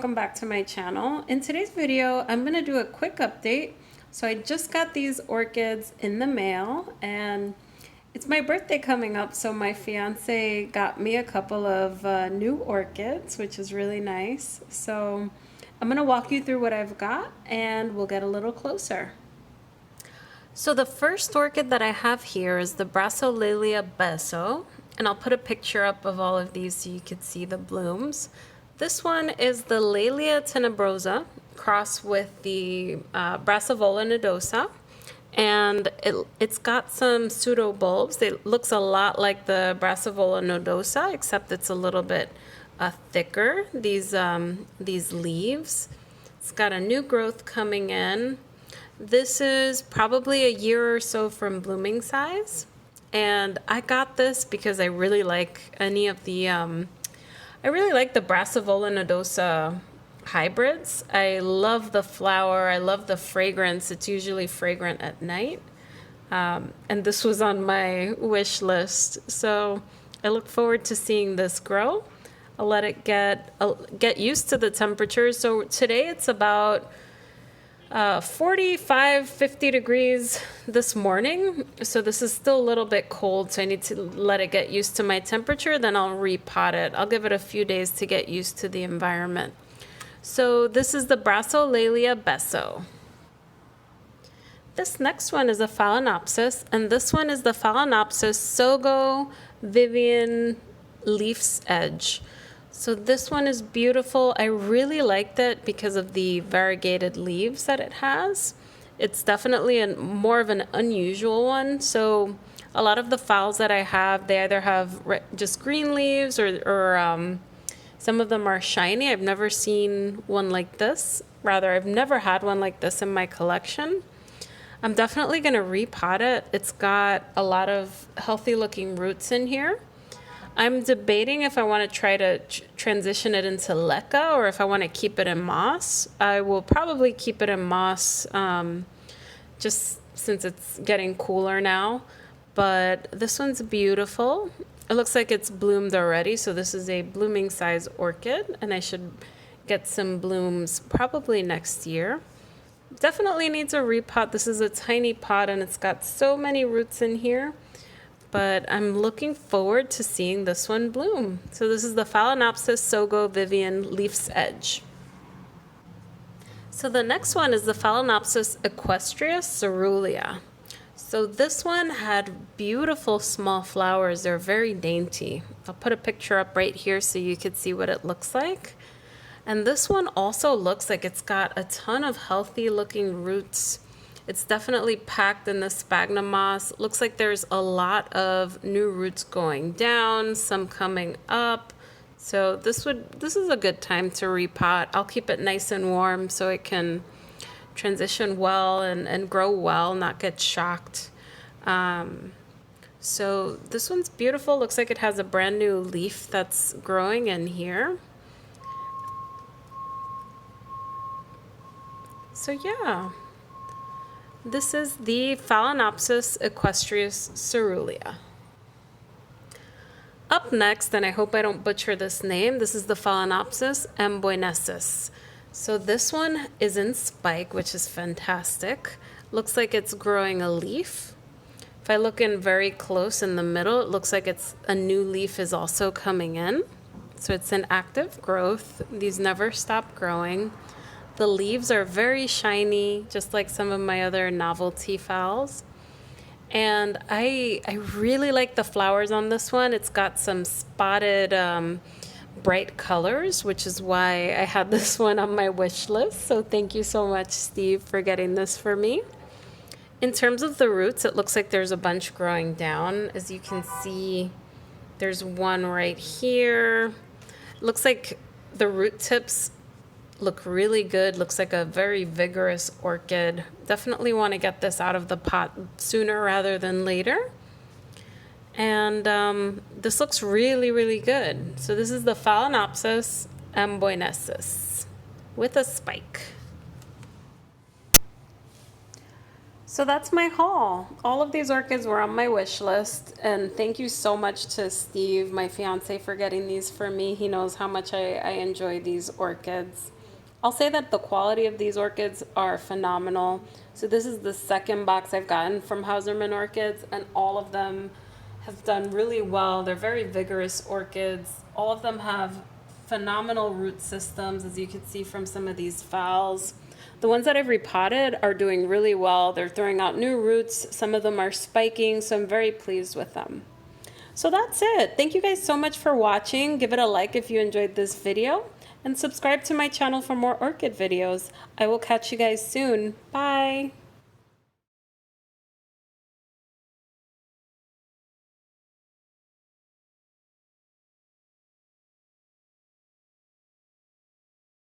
welcome back to my channel. In today's video, I'm going to do a quick update. So I just got these orchids in the mail and it's my birthday coming up, so my fiance got me a couple of new orchids, which is really nice. So I'm going to walk you through what I've got and we'll get a little closer. So the first orchid that I have here is the Brassavola Lelia beso, and I'll put a picture up of all of these so you can see the blooms. This one is the Lelia tinabrosa crossed with the Brassavola nodosa, and it's got some pseudo bulbs. It looks a lot like the Brassavola nodosa, except it's a little bit thicker, these leaves. It's got a new growth coming in. This is probably a year or so from blooming size, and I got this because I really like any of the I really like the Brassavola nodosa hybrids. I love the flower, I love the fragrance. It's usually fragrant at night, and this was on my wish list, so I look forward to seeing this grow. I'll let it get used to the temperatures. So today it's about 45-50 degrees this morning, so this is still a little bit cold, so I need to let it get used to my temperature, then I'll repot it. I'll give it a few days to get used to the environment. So this is the Brassavola Lelia beso. This next one is a Phalaenopsis, and this one is the Phalaenopsis Sogo Vivian Leaf's Edge. So this one is beautiful. I really liked it because of the variegated leaves that it has. It's definitely more of an unusual one. So a lot of the phals that I have, they either have just green leaves or some of them are shiny. I've never seen one like this. Rather, I've never had one like this in my collection. I'm definitely going to repot it. It's got a lot of healthy looking roots in here. I'm debating if I want to try to transition it into Leca or if I want to keep it in moss. I will probably keep it in moss just since it's getting cooler now. But this one's beautiful. It looks like it's bloomed already, so this is a blooming size orchid, and I should get some blooms probably next year. Definitely needs a repot. This is a tiny pot and it's got so many roots in here. But I'm looking forward to seeing this one bloom. So this is the Phalaenopsis Sogo Vivian Leaf's Edge. So the next one is the Phalaenopsis equestria cerulea. So this one had beautiful small flowers. They're very dainty. I'll put a picture up right here so you could see what it looks like. And this one also looks like it's got a ton of healthy looking roots. It's definitely packed in the sphagnum moss. Looks like there's a lot of new roots going down, some coming up. So this is a good time to repot. I'll keep it nice and warm so it can transition well and grow well, not get shocked. So this one's beautiful. Looks like it has a brand new leaf that's growing in here. So yeah. This is the Phalaenopsis equestria cerulea. Up next, and I hope I don't butcher this name, this is the Phalaenopsis emboynessus. So this one is in spike, which is fantastic. Looks like it's growing a leaf. If I look in very close in the middle, it looks like a new leaf is also coming in. So it's an active growth. These never stop growing. The leaves are very shiny, just like some of my other novelty phals. And I really like the flowers on this one. It's got some spotted bright colors, which is why I had this one on my wish list. So thank you so much, Steve, for getting this for me. In terms of the roots, it looks like there's a bunch growing down. As you can see, there's one right here. It looks like the root tips look really good. Looks like a very vigorous orchid. Definitely want to get this out of the pot sooner rather than later. And this looks really, really good. So this is the Phalaenopsis emboynessus with a spike. So that's my haul. All of these orchids were on my wish list, and thank you so much to Steve, my fiance, for getting these for me. He knows how much I enjoy these orchids. I'll say that the quality of these orchids are phenomenal. So this is the second box I've gotten from Hausermann Orchids, and all of them have done really well. They're very vigorous orchids. All of them have phenomenal root systems, as you can see from some of these phals. The ones that I've repotted are doing really well. They're throwing out new roots. Some of them are spiking, so I'm very pleased with them. So that's it. Thank you guys so much for watching. Give it a like if you enjoyed this video, and subscribe to my channel for more orchid videos. I will catch you guys soon. Bye.